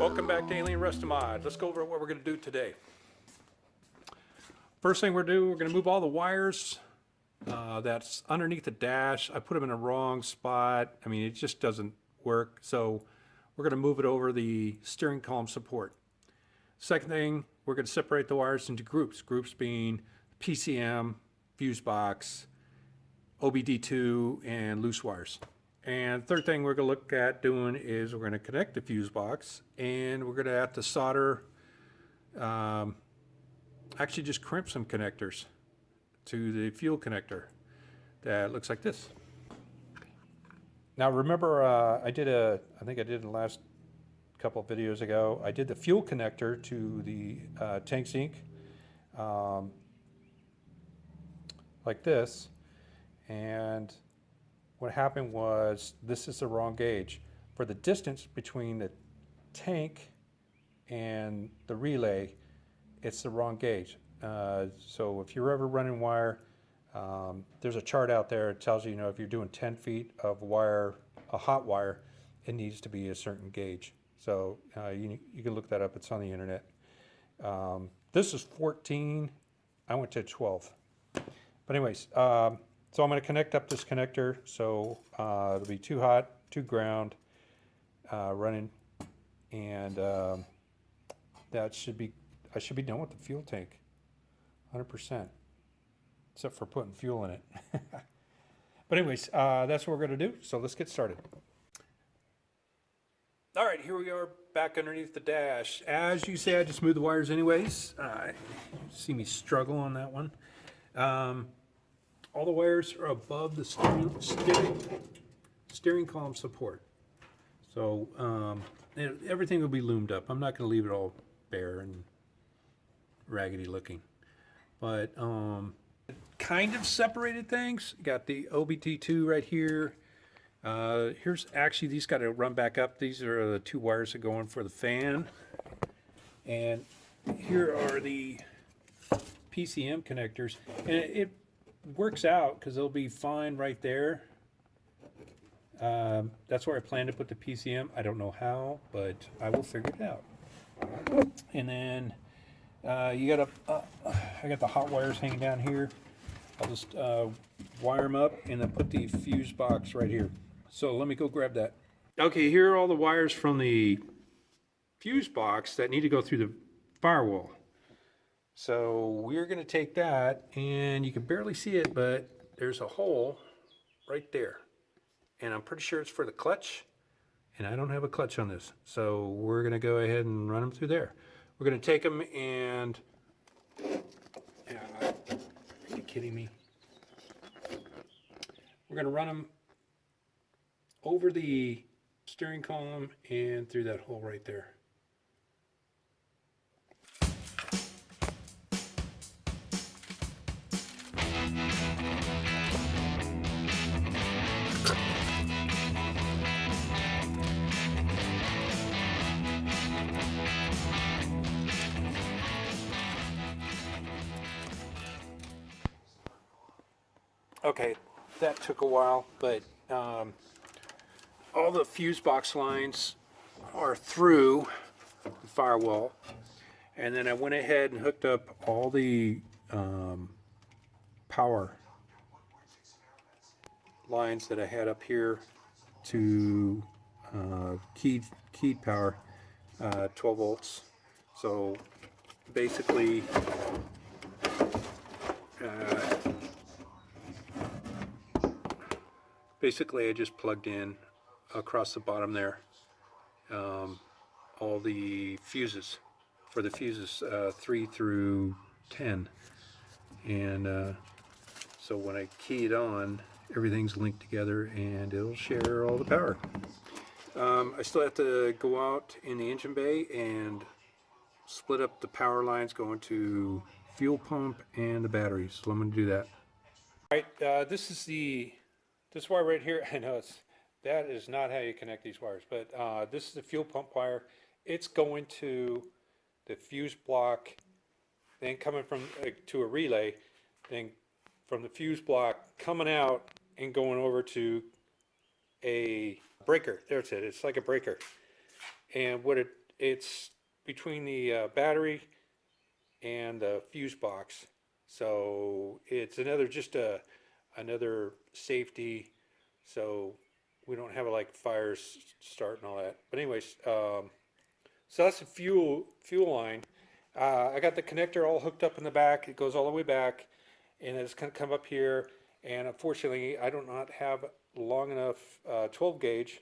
Welcome back to Alien RestoMod. Let's go over what we're going to do today. First thing we're going to move all the wires that's underneath the dash. I put them in the wrong spot. I mean, it just doesn't work. So we're going to move it over the steering column support. Second thing, we're going to separate the wires into groups. Groups being PCM, fuse box, OBD2, and loose wires. And third thing we're going to look at doing is we're going to connect the fuse box, and we're going to have to solder, actually just crimp some connectors to the fuel connector that looks like this. Now remember, I think I did in the last couple of videos ago, I did the fuel connector to the tank sink like this, and what happened was this is the wrong gauge. For the distance between the tank and the relay, it's the wrong gauge. So if you're ever running wire, there's a chart out there that tells you, if you're doing 10 feet of wire, a hot wire, it needs to be a certain gauge. So you can look that up. It's on the internet. This is 14. I went to 12. But anyways, so I'm going to connect up this connector. So it'll be 2 hot, 2 ground running, and that should be. I should be done with the fuel tank, 100%, except for putting fuel in it. But anyways, that's what we're going to do. So let's get started. All right, here we are back underneath the dash. As you say, I just moved the wires anyways. See me struggle on that one. All the wires are above the steering column support. So everything will be loomed up. I'm not going to leave it all bare and raggedy looking. But kind of separated things. Got the OBD2 right here. Here's actually, these got to run back up. These are the 2 wires that go in for the fan. And here are the PCM connectors. And it works out because they'll be fine right there. That's where I plan to put the PCM. I don't know how, but I will figure it out. And then you got I got the hot wires hanging down here. I'll just wire them up and then put the fuse box right here. So let me go grab that. Okay, here are all the wires from the fuse box that need to go through the firewall. So we're going to take that, and you can barely see it, but there's a hole right there. And I'm pretty sure it's for the clutch, and I don't have a clutch on this. So we're going to go ahead and run them through there. We're going to take them and... are you kidding me? We're going to run them over the steering column and through that hole right there. Okay, that took a while, but all the fuse box lines are through the firewall, and then I went ahead and hooked up all the power lines that I had up here to keyed power, 12 volts. So basically I just plugged in across the bottom there all the fuses for the fuses 3 through 10, and so when I key it on, everything's linked together and it'll share all the power. I still have to go out in the engine bay and split up the power lines going to fuel pump and the batteries, so I'm going to do that. All right, this wire right here, I know that is not how you connect these wires, but this is the fuel pump wire. It's going to the fuse block, then coming from to a relay, then from the fuse block coming out and going over to a breaker. There's it. It's like a breaker. And what it's between the battery and the fuse box. So it's another safety, so we don't have like fires start and all that. But anyways, so that's the fuel line. I got the connector all hooked up in the back. It goes all the way back, and it's going to come up here. And unfortunately, I do not have long enough 12 gauge.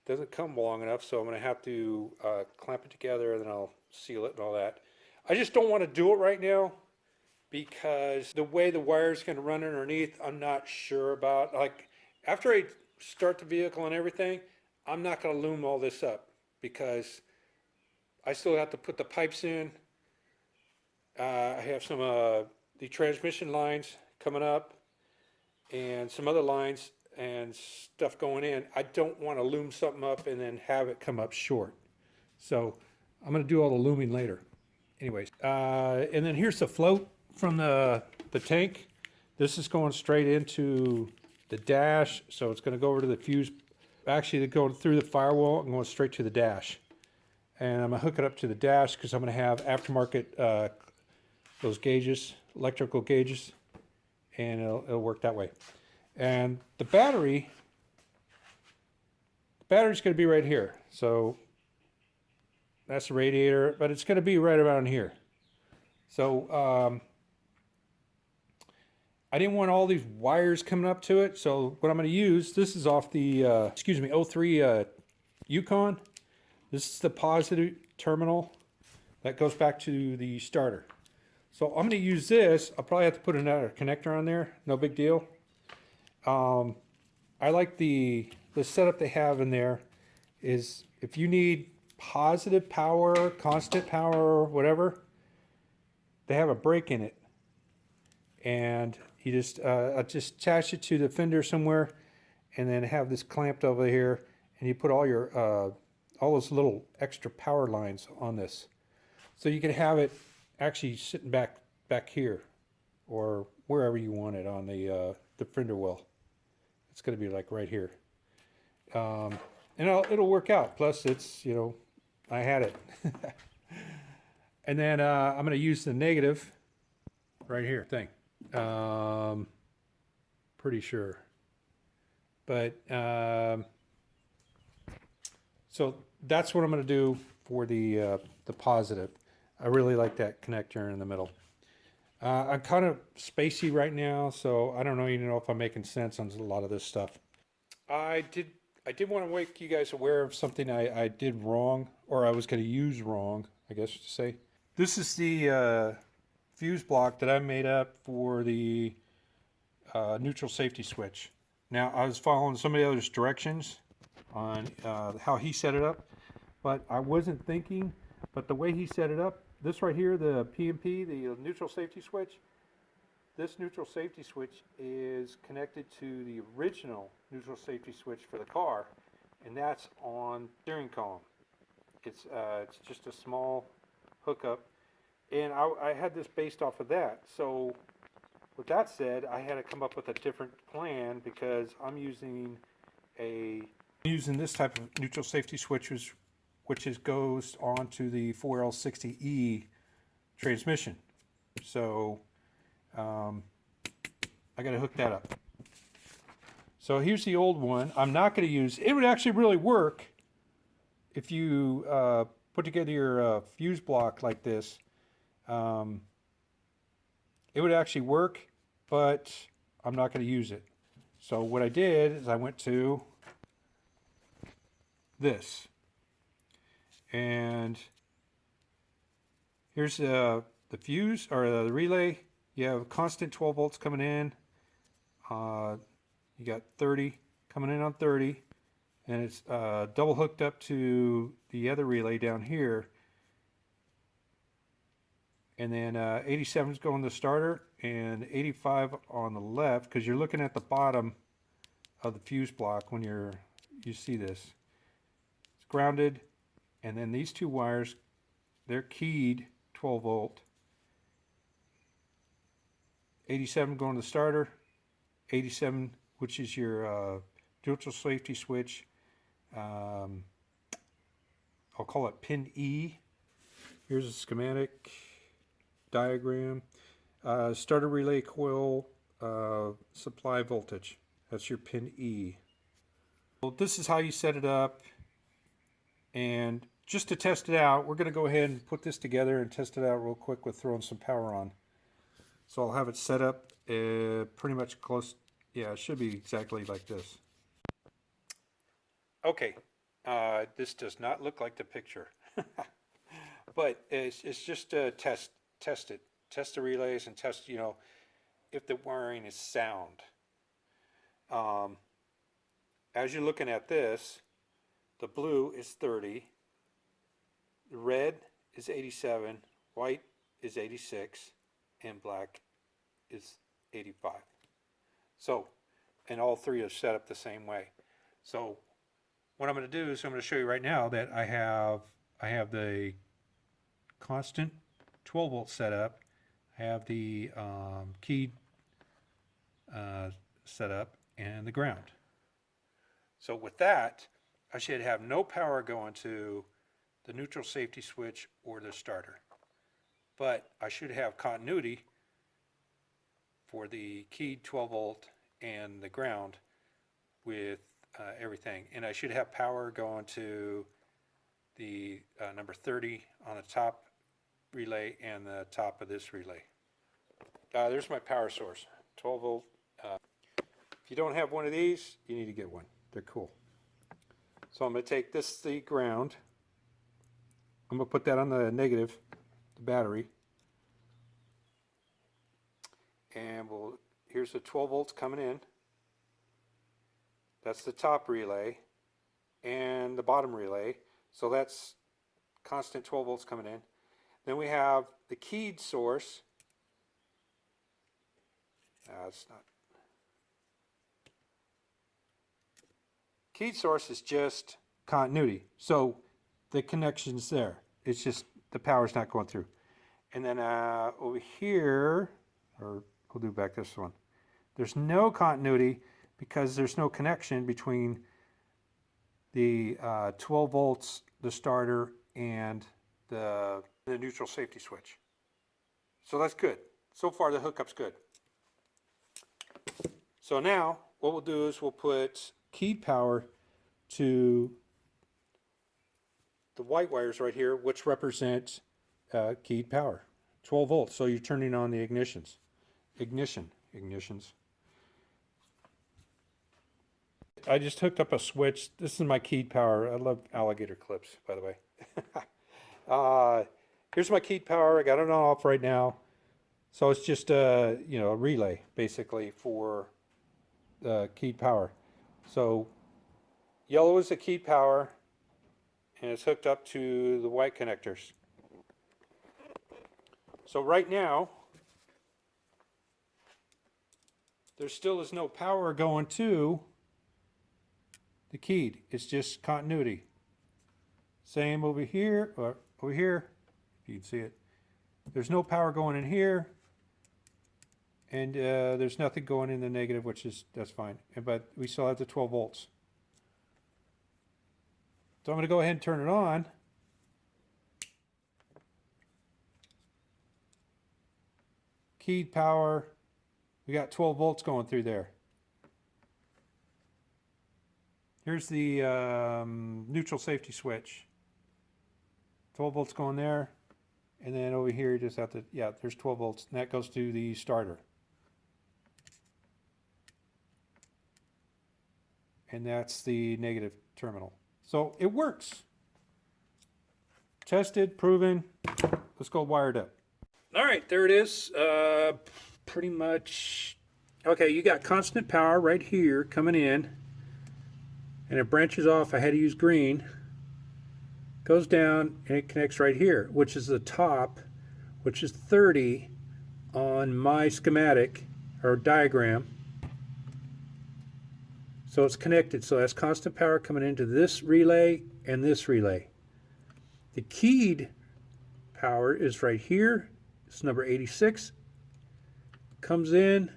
Doesn't come long enough, so I'm going to have to clamp it together, and then I'll seal it and all that. I just don't want to do it right now because the way the wire is going to run underneath, I'm not sure about. Like, after I start the vehicle and everything, I'm not going to loom all this up because I still have to put the pipes in. I have some the transmission lines coming up and some other lines and stuff going in. I don't want to loom something up and then have it come up short. So I'm going to do all the looming later. Anyways, and then here's the float from the tank. This is going straight into the dash, so it's going to go over to the fuse. Actually, they're going through the firewall and going straight to the dash. And I'm going to hook it up to the dash because I'm going to have aftermarket those gauges, electrical gauges, and it'll work that way. And the battery's going to be right here. So that's the radiator, but it's going to be right around here. So I didn't want all these wires coming up to it. So what I'm going to use, this is off the 03 Yukon. This is the positive terminal that goes back to the starter. So I'm going to use this. I'll probably have to put another connector on there. No big deal. I like the setup they have in there is if you need positive power, constant power, whatever, they have a break in it. And you just attach it to the fender somewhere and then have this clamped over here, and you put all your all those little extra power lines on this. So you can have it actually sitting back here or wherever you want it on the fender well. It's going to be like right here. And it'll work out. Plus it's, I had it. And then I'm going to use the negative right here thing. Pretty sure. But so that's what I'm going to do for the positive. I really like that connector in the middle. I'm kind of spacey right now, so I don't even know if I'm making sense on a lot of this stuff. I did want to make you guys aware of something I did wrong, or I was going to use wrong, I guess to say. This is the fuse block that I made up for the neutral safety switch. Now, I was following somebody else's directions on how he set it up, but I wasn't thinking, but the way he set it up, this right here, the PMP, the neutral safety switch, this neutral safety switch is connected to the original neutral safety switch for the car, and that's on steering column. It's just a small hookup, and I had this based off of that. So with that said, I had to come up with a different plan because I'm using this type of neutral safety switch, which goes onto the 4L60E transmission. So I got to hook that up. So here's the old one. I'm not going to use. It would actually really work if you put together your fuse block like this. It would actually work, but I'm not going to use it. So what I did is I went to this. And here's the fuse, or the relay. You have constant 12 volts coming in. You got 30 coming in on 30. And it's double hooked up to the other relay down here. And then 87 is going to the starter, and 85 on the left, because you're looking at the bottom of the fuse block when you see this. It's grounded. And then these two wires, they're keyed 12 volt. 87 going to the starter. 87, which is your neutral safety switch, all I'll call it pin E. Here's a schematic diagram. Starter relay coil supply voltage. That's your pin E. Well, this is how you set it up. And just to test it out, we're going to go ahead and put this together and test it out real quick with throwing some power on. So I'll have it set up pretty much close. Yeah, it should be exactly like this. Okay, this does not look like the picture. But it's just to test it. Test the relays and test, you know, if the wiring is sound. As you're looking at this, the blue is 30, the red is 87, white is 86, and black is 85. So, and all three are set up the same way. So, what I'm going to do is I'm going to show you right now that I have the constant 12 volt set up. I have the keyed set up and the ground. So with that, I should have no power going to the neutral safety switch or the starter. But I should have continuity for the keyed 12 volt and the ground with everything. And I should have power going to the number 30 on the top relay and the top of this relay. There's my power source, 12 volt. If you don't have one of these, you need to get one. They're cool. So I'm going to take this, the ground. I'm going to put that on the negative, the battery. And here's the 12 volts coming in. That's the top relay and the bottom relay. So that's constant 12 volts coming in. Then we have the keyed source. It's not. Keyed source is just continuity. So the connection's there. It's just the power's not going through. And then over here, or we'll do back this one, there's no continuity because there's no connection between the 12 volts, the starter, and the neutral safety switch. So that's good. So far the hookup's good. So now what we'll do is we'll put keyed power to the white wires right here, which represent keyed power, 12 volts. So you're turning on the ignitions. Ignitions. I just hooked up a switch. This is my keyed power. I love alligator clips, by the way. Here's my keyed power. I got it on off right now. So it's just a relay basically for keyed power. So yellow is the keyed power, and it's hooked up to the white connectors. So right now, there still is no power going to the keyed. It's just continuity. Same over here, or over here, if you can see it. There's no power going in here, and there's nothing going in the negative, that's fine. But we still have the 12 volts. So I'm going to go ahead and turn it on. Keyed power. We got 12 volts going through there. Here's the neutral safety switch. 12 volts going there. And then over here, you just have to, there's 12 volts. And that goes to the starter. And that's the negative terminal. So it works. Tested, proven. Let's go wired up. All right, there it is. Pretty much. Okay, you got constant power right here coming in. And it branches off. I had to use green. Goes down and it connects right here, which is the top, which is 30 on my schematic or diagram. So it's connected. So that's constant power coming into this relay and this relay. The keyed power is right here. It's number 86. Comes in,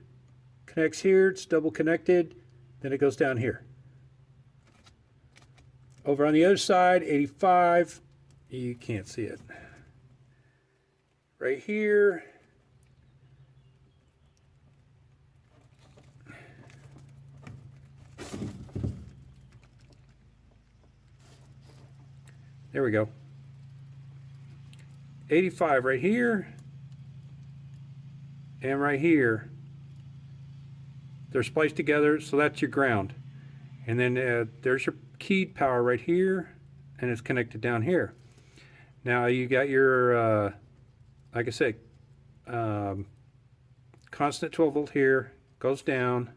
connects here. It's double connected. Then it goes down here. Over on the other side, 85 You can't see it. Right here. There we go. 85 right here. And right here. They're spliced together, so that's your ground. And then there's your keyed power right here, and it's connected down here. Now you got your, like I said, constant 12 volt here, goes down,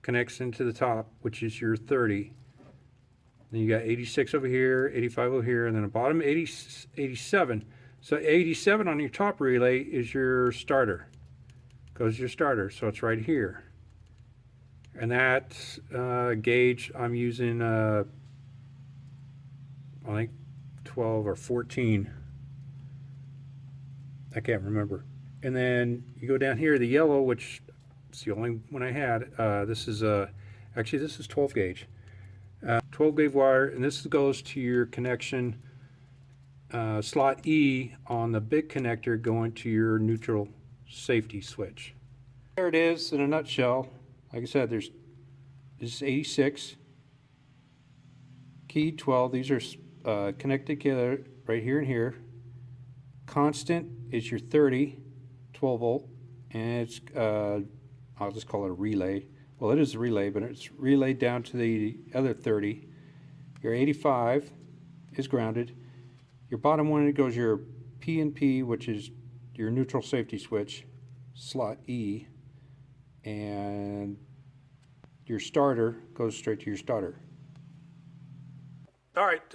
connects into the top, which is your 30. Then you got 86 over here, 85 over here, and then the bottom 87. So 87 on your top relay is your starter. Goes your starter, so it's right here. And that gauge I'm using, I think 12 or 14. I can't remember. And then you go down here, the yellow, which is the only one I had. This is actually this is 12 gauge. 12 gauge wire, and this goes to your connection slot E on the big connector going to your neutral safety switch. There it is in a nutshell. Like I said, this is 86, key 12. These are connected together right here and here. Constant is your 30, 12 volt, and it's I'll just call it a relay. Well, it is a relay, but it's relayed down to the other 30. Your 85 is grounded. Your bottom one, it goes your P&P, which is your neutral safety switch, slot E, and your starter goes straight to your starter. All right,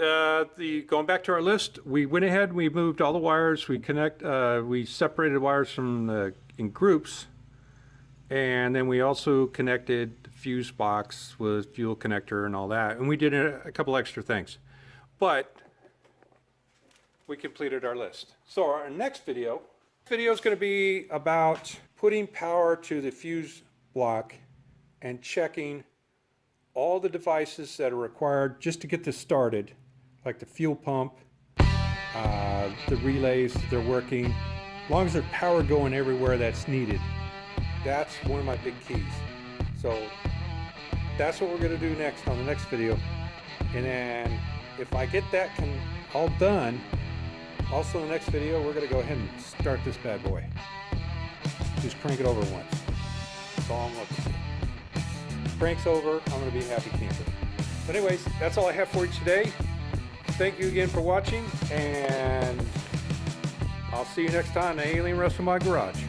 going back to our list, we went ahead and we moved all the wires. We separated wires from in groups, and then we also connected the fuse box with fuel connector and all that, and we did a couple extra things, but we completed our list. So our next video is going to be about putting power to the fuse block and checking all the devices that are required just to get this started, like the fuel pump, the relays, they're working, as long as there's power going everywhere that's needed. That's one of my big keys. So that's what we're going to do next on the next video. And then if I get that all done, also in the next video, we're going to go ahead and start this bad boy. Just crank it over once. That's all I'm looking for. Cranks over, I'm going to be a happy camper. But anyways, that's all I have for you today. Thank you again for watching, and I'll see you next time in the Alien RestoMod Garage.